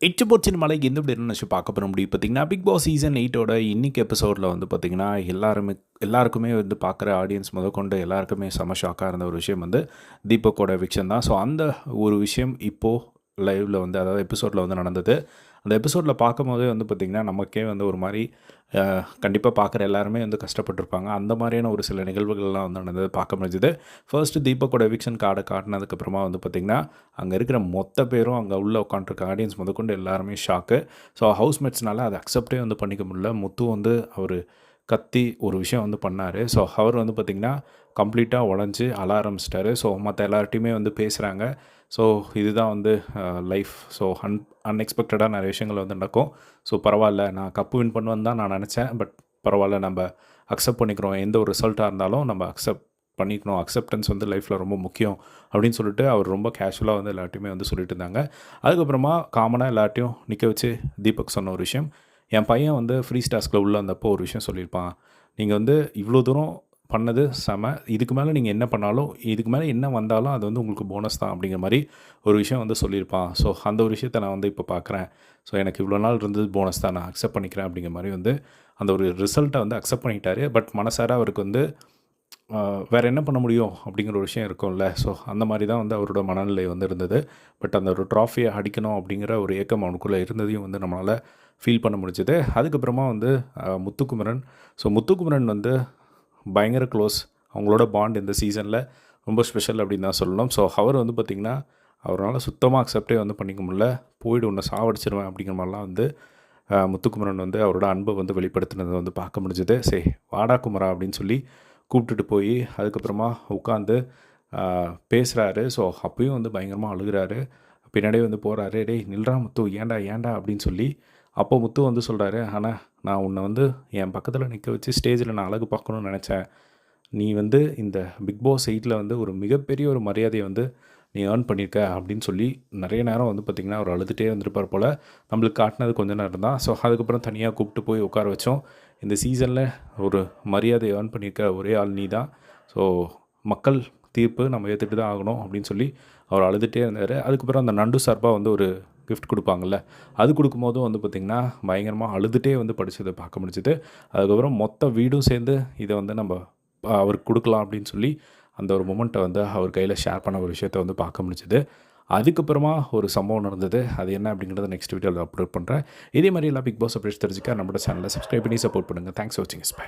எச்சபோச்சின் மலைக்கு எந்த இப்படி நினச்சி பார்க்க போகிற முடியும் பார்த்தீங்கன்னா பிக் பாஸ் சீசன் 8ஓட இன்றைக்கி எபிசோடில் வந்து பார்த்திங்கன்னா எல்லாருக்குமே வந்து பார்க்குற ஆடியன்ஸ் முதற்கொண்டு எல்லாருக்குமே செம ஷாக்காக இருந்த ஒரு விஷயம் வந்து தீபக்கோட எவிக்ஷன் தான். ஸோ அந்த ஒரு விஷயம் இப்போது லைவில் வந்து அதாவது எபிசோடில் வந்து நடந்தது. அந்த எபிசோடில் பார்க்கும்போதே வந்து பார்த்திங்கன்னா நமக்கே வந்து ஒரு மாதிரி கண்டிப்பாக பார்க்குற எல்லாருமே வந்து கஷ்டப்பட்டுருப்பாங்க. அந்த மாதிரியான ஒரு சில நிகழ்வுகள்லாம் வந்து நடந்தது பார்க்க முடிஞ்சுது. ஃபர்ஸ்ட்டு தீபக்கோட எவிக்ஷன் கார்டை காட்டினதுக்கப்புறமா வந்து பார்த்திங்கன்னா அங்கே இருக்கிற மொத்த பேரும் அங்கே உள்ளே உட்காந்துருக்க ஆடியன்ஸ் முதற்கொண்டு எல்லாருமே ஷாக்கு. ஸோ ஹவுஸ்மேட்ஸ்னால அதை அக்செப்டே வந்து பண்ணிக்க முடியல. முத்து வந்து அவர் கத்தி ஒரு விஷயம் வந்து பண்ணார். ஸோ அவர் வந்து பார்த்திங்கன்னா கம்ப்ளீட்டாக உடஞ்சி அழ ஆரம்பிச்சிட்டாரு. ஸோ மற்ற எல்லார்ட்டையுமே வந்து பேசுகிறாங்க. ஸோ இதுதான் வந்து லைஃப். ஸோ அன்எக்ஸ்பெக்டடாக நிறைய விஷயங்கள் வந்து நடக்கும். ஸோ பரவாயில்ல, நான் கப்பு வின் பண்ணுவேன்னு தான் நான் நினச்சேன். பட் பரவாயில்ல, நம்ம அக்செப்ட் பண்ணிக்கிறோம். எந்த ஒரு ரிசல்ட்டாக இருந்தாலும் நம்ம அக்செப்ட் பண்ணிக்கணும். அக்செப்டன்ஸ் வந்து லைஃப்பில் ரொம்ப முக்கியம் அப்படின்னு சொல்லிட்டு அவர் ரொம்ப கேஷுவலாக வந்து எல்லாட்டையுமே வந்து சொல்லிட்டு இருந்தாங்க. அதுக்கப்புறமா காமனாக எல்லாட்டையும் நிற்க வச்சு தீபக் சொன்ன ஒரு விஷயம், என் பையன் வந்து ஃப்ரீ ஸ்டாஸ்கில் உள்ள வந்தப்போ ஒரு விஷயம் சொல்லியிருப்பான். நீங்கள் வந்து இவ்வளோ தூரம் பண்ணது செம, இதுக்கு மேலே நீங்கள் என்ன பண்ணாலும் இதுக்கு மேலே என்ன வந்தாலும் அது வந்து உங்களுக்கு போனஸ் தான் அப்படிங்கிற மாதிரி ஒரு விஷயம் வந்து சொல்லியிருப்பான். ஸோ அந்த ஒரு விஷயத்தை நான் வந்து இப்போ பார்க்குறேன். ஸோ எனக்கு இவ்வளோ நாள் இருந்தது போனஸ் தான், நான் அக்செப்ட் பண்ணிக்கிறேன் அப்படிங்கிற மாதிரி வந்து அந்த ஒரு ரிசல்ட்டை வந்து அக்செப்ட் பண்ணிட்டாரு. பட் மனசார அவருக்கு வந்து வேறு என்ன பண்ண முடியும் அப்படிங்கிற ஒரு விஷயம் இருக்கும்ல. ஸோ அந்த மாதிரி தான் வந்து அவரோட மனநிலை வந்து இருந்தது. பட் அந்த ஒரு ட்ராஃபியை அடிக்கணும் அப்படிங்கிற ஒரு ஏக்கம் அவனுக்குள்ளே இருந்ததையும் வந்து நம்மளால் ஃபீல் பண்ண முடிஞ்சது. அதுக்கப்புறமா வந்து முத்துக்குமரன். ஸோ முத்துக்குமரன் வந்து பயங்கர க்ளோஸ். அவங்களோட பாண்ட் இந்த சீசனில் ரொம்ப ஸ்பெஷல் அப்படின்னு தான் சொல்லணும். ஸோ அவர் வந்து பார்த்திங்கன்னா அவரால் சுத்தமாக அக்செப்டே வந்து பண்ணிக்க முடியல. போய்டு உன்னை சாவடிச்சிருவேன் அப்படிங்கிற மாதிரிலாம் வந்து முத்துக்குமரன் வந்து அவரோட அன்பை வந்து வெளிப்படுத்தினதை வந்து பார்க்க முடிஞ்சது. சரி வாடா குமரா அப்படின்னு சொல்லி கூப்பிட்டுட்டு போய் அதுக்கப்புறமா உட்காந்து பேசுகிறாரு. ஸோ அப்பயும் வந்து பயங்கரமாக அழுகிறாரு. பின்னாடியே வந்து போகிறாரு. டேய் நில்றா முத்து, ஏன்டா ஏன்டா அப்படின்னு சொல்லி. அப்போ முத்து வந்து சொல்கிறாரு, ஆனால் நான் உன்னை வந்து என் பக்கத்தில் நிற்க வச்சு ஸ்டேஜில் நான் அழகு பார்க்கணுன்னு நினச்சேன். நீ வந்து இந்த பிக் பாஸ் 8ல் வந்து ஒரு மிகப்பெரிய ஒரு மரியாதையை வந்து நீ ஏர்ன் பண்ணியிருக்க அப்படின்னு சொல்லி நிறைய நேரம் வந்து பார்த்திங்கன்னா அவர் அழுதுகிட்டே வந்திருப்பார் போல். நம்மளுக்கு காட்டினது கொஞ்ச நேரம் தான். ஸோ அதுக்கப்புறம் தனியாக கூப்பிட்டு போய் உட்கார வச்சோம். இந்த சீசனில் ஒரு மரியாதை ஏர்ன் பண்ணியிருக்க ஒரே ஆள் நீ தான். ஸோ மக்கள் தீர்ப்பு நம்ம ஏற்றுட்டு தான் ஆகணும் அப்படின்னு சொல்லி அவர் அழுதுகிட்டே இருந்தார். அதுக்கப்புறம் அந்த நண்டு சார்பாக வந்து ஒரு கிஃப்ட் கொடுப்பாங்கள்ல, அது கொடுக்கும்போதும் வந்து பார்த்திங்கன்னா பயங்கரமாக அழுதுகிட்டே வந்து படித்ததை பார்க்க முடிஞ்சுது. அதுக்கப்புறம் மொத்த வீடும் சேர்ந்து இதை வந்து நம்ம அவருக்கு கொடுக்கலாம் அப்படின்னு சொல்லி அந்த ஒரு மொமெண்ட்டை வந்து அவர் கையில் ஷேர் பண்ண ஒரு விஷயத்தை வந்து பார்க்க முடிஞ்சுது. அதுக்கப்புறமா ஒரு சம்பவம் நடந்தது. அது என்ன அப்படிங்கிறத நெக்ஸ்ட் வீடியோவில் அப்லோட் பண்ணுறேன். இதே மாதிரி எல்லாம் பிக் பாஸ் அப்டேட்ஸ் தெரிஞ்சுக்க நம்மளோட சேனலை சப்ஸ்கிரைப் பண்ணி சப்போர்ட் பண்ணுங்கள். தேங்க்ஸ் ஃபார் வாட்சிங். பை.